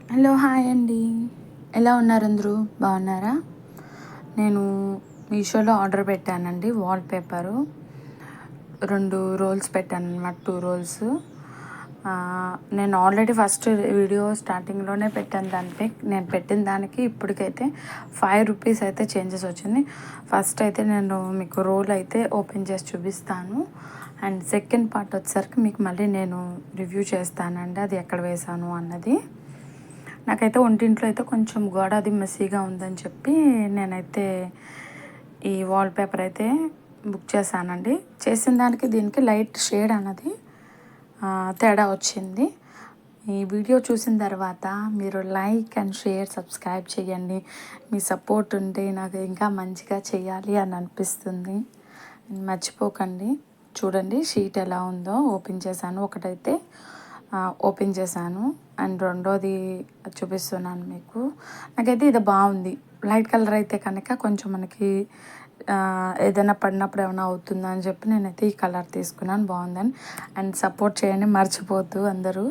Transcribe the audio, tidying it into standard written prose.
Hello, hi అండి. ఎలా ఉన్నారు అందరూ? బాగున్నారా? నేను మీషోలో ఆర్డర్ పెట్టానండి. వాల్పేపరు 2 రోల్స్ పెట్టానన్నమాట. 2 రోల్స్. నేను ఆల్రెడీ ఫస్ట్ వీడియో స్టార్టింగ్లోనే పెట్టాను. దానిపై నేను పెట్టిన దానికి ఇప్పటికైతే ₹5 అయితే చేంజెస్ వచ్చింది. ఫస్ట్ అయితే నేను మీకు రోల్ అయితే ఓపెన్ చేసి చూపిస్తాను. అండ్ సెకండ్ పార్ట్ వచ్చేసరికి మీకు మళ్ళీ నేను రివ్యూ చేస్తానండి, అది ఎక్కడ వేసాను అన్నది. నాకైతే ఒంటింట్లో అయితే కొంచెం గోడ అది మెస్సీగా ఉందని చెప్పి నేనైతే ఈ వాల్పేపర్ అయితే బుక్ చేశానండి. చేసిన దానికి దీనికి లైట్ షేడ్ అన్నది తేడా వచ్చింది. ఈ వీడియో చూసిన తర్వాత మీరు లైక్ అండ్ షేర్, సబ్స్క్రైబ్ చేయండి. మీ సపోర్ట్ ఉంటే నాకు ఇంకా మంచిగా చేయాలి అని అనిపిస్తుంది. మర్చిపోకండి. చూడండి షీట్ ఎలా ఉందో. ఓపెన్ చేశాను. ఒకటైతే ఓపెన్ చేశాను అండ్ రెండోది చూపిస్తున్నాను మీకు. నాకైతే ఇది బాగుంది. లైట్ కలర్ అయితే కనుక కొంచెం మనకి ఏదైనా పడినప్పుడు ఏమైనా అవుతుందా అని చెప్పి నేనైతే ఈ కలర్ తీసుకున్నాను. బాగుందని. అండ్ సపోర్ట్ చేయండి, మర్చిపోద్దు అందరూ.